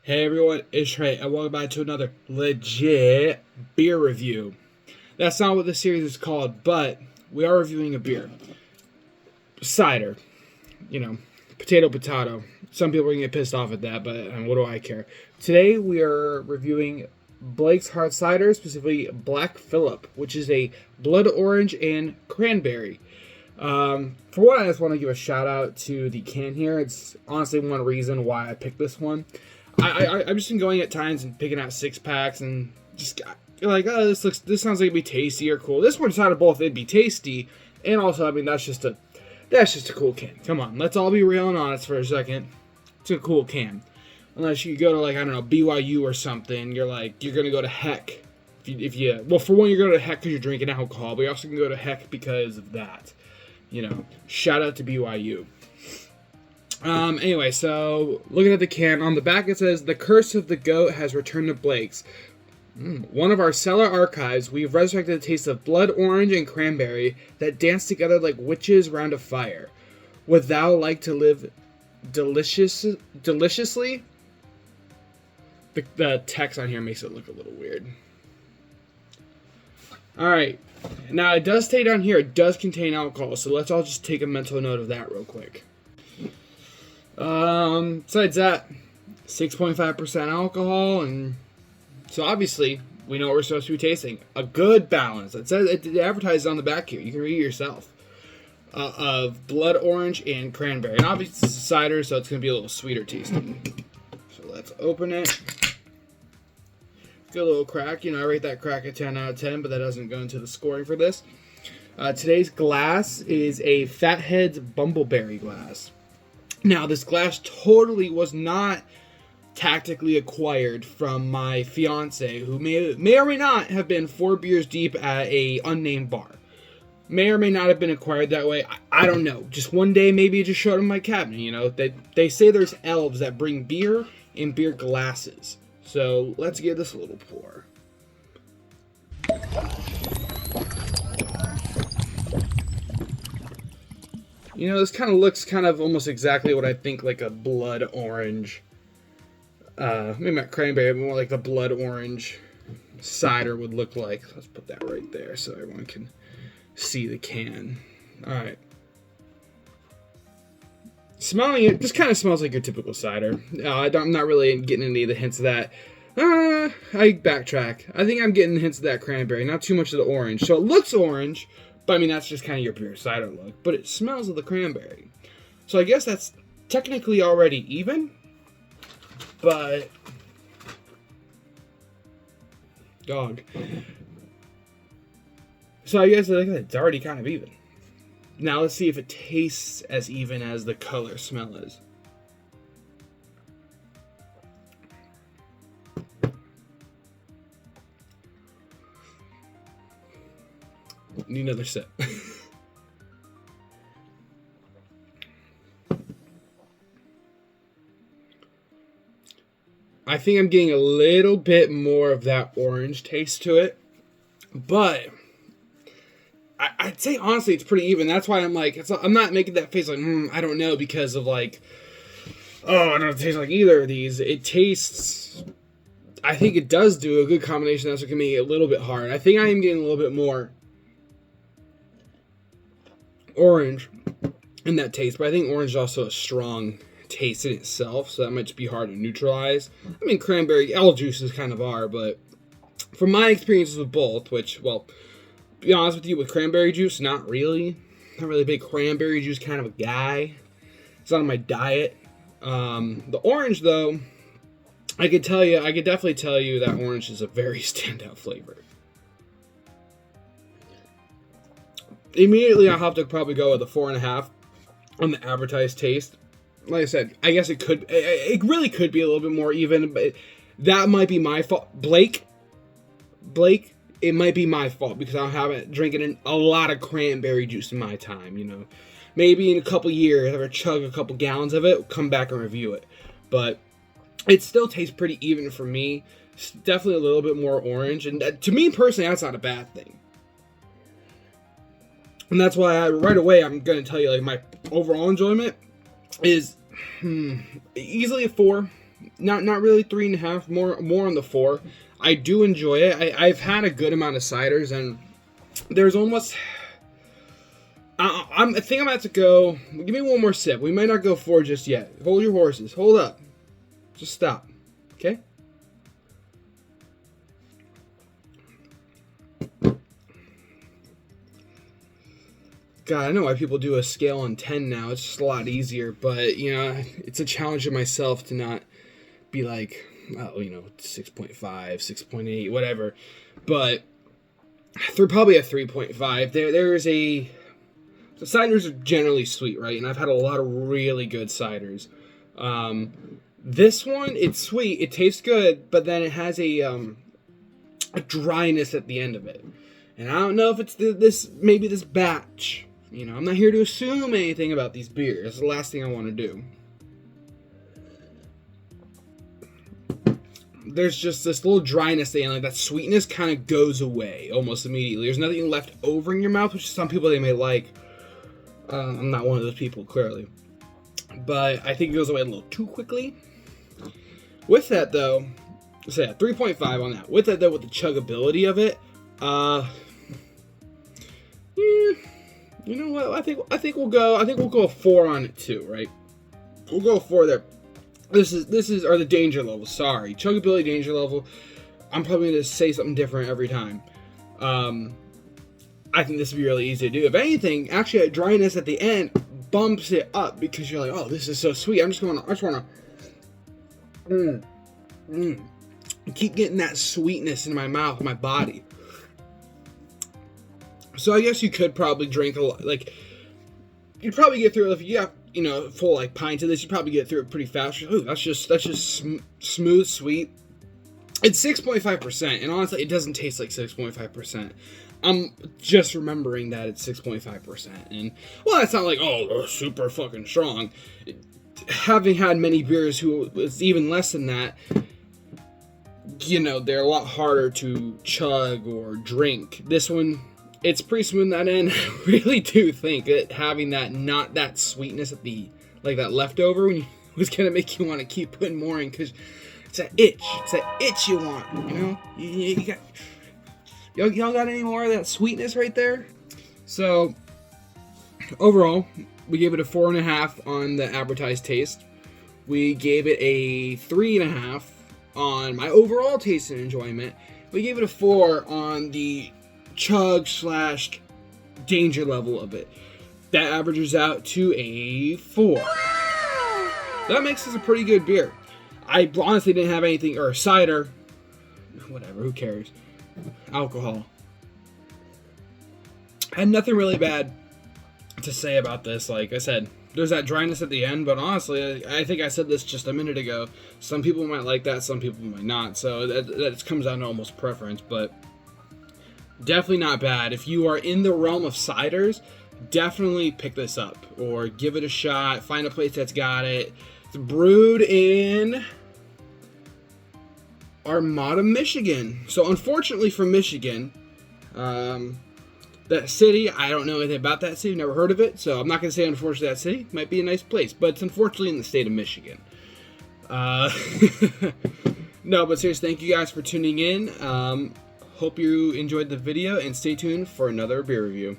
Hey everyone, it's Trey, and welcome back to another legit beer review. That's not what this series is called, but we are reviewing a beer. Cider. You know, potato. Some people are going to get pissed off at that, but what do I care? Today we are reviewing Blake's Hard Cider, specifically Black Phillip, which is a blood orange and cranberry. For one, I just want to give a shout out to the can here. It's honestly one reason why I picked this one. I've just been going at times and picking out 6-packs and just like, oh, this sounds like it'd be tasty or cool. This one decided both it'd be tasty and also, I mean, that's just a cool can. Come on, let's all be real and honest for a second. It's a cool can. Unless you go to, like, I don't know, BYU or something, you're gonna go to heck. Well, for one, you're going to heck because you're drinking alcohol, but you also can go to heck because of that. You know, shout out to BYU. Anyway, so looking at the can, on the back it says, "The curse of the goat has returned to Blake's. One of our cellar archives, we've resurrected the taste of blood orange and cranberry that dance together like witches round a fire. Would thou like to live deliciously?" The text on here makes it look a little weird. Alright, now it does say down here, it does contain alcohol, so let's all just take a mental note of that real quick. Besides that, 6.5% alcohol, and so obviously we know what we're supposed to be tasting. A good balance. It says it advertises on the back here. You can read it yourself. Of blood orange and cranberry, and obviously it's a cider, so it's gonna be a little sweeter tasting. So let's open it. Good little crack. You know, I rate that crack a 10 out of 10, but that doesn't go into the scoring for this. Today's glass is a Fathead's Bumbleberry glass. Now, this glass totally was not tactically acquired from my fiance, who may or may not have been 4 beers deep at a unnamed bar. May or may not have been acquired that way. I don't know. Just one day, maybe it just showed up in my cabinet. You know, they say there's elves that bring beer in beer glasses. So let's give this a little pour. You know, this kind of looks kind of almost exactly what I think like a blood orange, maybe not cranberry, but more like the blood orange cider would look like. Let's put that right there so everyone can see the can. Alright. Smelling it, just kind of smells like your typical cider. I'm not really getting any of the hints of that. I backtrack. I think I'm getting hints of that cranberry, not too much of the orange. So it looks orange, but I mean, that's just kind of your pure cider look. But it smells of the cranberry. So I guess that's technically already even. But dog. So I guess it's already kind of even. Now let's see if it tastes as even as the color smell is. Need another sip. I think I'm getting a little bit more of that orange taste to it, but I'd say honestly it's pretty even. That's why I'm like, I'm not making that face like, I don't know, because of like, oh, I don't taste like either of these. It tastes, I think it does do a good combination. That's what can make it a little bit hard. I think I am getting a little bit more orange in that taste, but I think orange is also a strong taste in itself, so that might just be hard to neutralize. I mean, cranberry, all juices kind of are, but from my experiences with both, which, well, to be honest with you, with cranberry juice, not really. Not really a big cranberry juice kind of a guy. It's not on my diet. The orange, though, I could definitely tell you that orange is a very standout flavor. Immediately, I'll have to probably go with a 4.5 on the advertised taste. Like I said, I guess it really could be a little bit more even, but that might be my fault. Blake, it might be my fault because I haven't drinking a lot of cranberry juice in my time, you know. Maybe in a couple years, I'll chug a couple gallons of it, come back and review it. But it still tastes pretty even for me. It's definitely a little bit more orange, and to me personally, that's not a bad thing. And that's why right away I'm going to tell you, like, my overall enjoyment is easily a 4. Not really 3.5. More on the 4. I do enjoy it. I've had a good amount of ciders, and there's almost. I think I'm about to go. Give me one more sip. We might not go 4 just yet. Hold your horses. Hold up. Just stop. Okay? God, I know why people do a scale on 10 now. It's just a lot easier. But, you know, it's a challenge to myself to not be like, oh, you know, 6.5, 6.8, whatever. But they're probably a 3.5. There's a... So ciders are generally sweet, right? And I've had a lot of really good ciders. This one, it's sweet. It tastes good, but then it has a dryness at the end of it. And I don't know if it's maybe this batch. You know, I'm not here to assume anything about these beers. It's the last thing I want to do. There's just this little dryness there, and like that sweetness kind of goes away almost immediately. There's nothing left over in your mouth, which some people they may like. I'm not one of those people, clearly. But I think it goes away a little too quickly. With that, though, so yeah, 3.5 on that. With that, though, with the chuggability of it, you know what? I think we'll go a 4 on it too, right? We'll go a 4 there. This is the danger level. Sorry, chuggability danger level. I'm probably gonna say something different every time. I think this would be really easy to do. If anything, actually, a dryness at the end bumps it up because you're like, oh, this is so sweet. I just want to keep getting that sweetness in my mouth, my body. So I guess you could probably drink a lot. Like, you'd probably get through it if you have, you know, full like pints of this. You'd probably get through it pretty fast. Ooh, that's just smooth, sweet. It's 6.5%, and honestly, it doesn't taste like 6.5%. I'm just remembering that it's 6.5%, and well, it's not like, oh, super fucking strong. Having had many beers who was even less than that, you know, they're a lot harder to chug or drink. This one, it's pretty smooth in that end. I really do think that having that, not that sweetness at the, like that leftover, was gonna make you want to keep putting more in, because it's that itch. It's that itch you want, you know? You got... Y'all got any more of that sweetness right there? So, overall, we gave it a 4.5 on the advertised taste. We gave it a 3.5 on my overall taste and enjoyment. We gave it a 4 on the chug / danger level of it. That averages out to a 4. That makes this a pretty good beer. I honestly didn't have anything, or cider, whatever, who cares? Alcohol. I had nothing really bad to say about this. Like I said, there's that dryness at the end, but honestly, I think I said this just a minute ago. Some people might like that, some people might not. So that comes down to almost preference, but definitely not bad. If you are in the realm of ciders, definitely pick this up or give it a shot. Find a place that's got it. It's brewed in Armada, Michigan. So unfortunately for Michigan, that city, I don't know anything about that city, never heard of it, so I'm not going to say unfortunately that city. Might be a nice place, but it's unfortunately in the state of Michigan. No, but seriously, thank you guys for tuning in. Hope you enjoyed the video, and stay tuned for another beer review.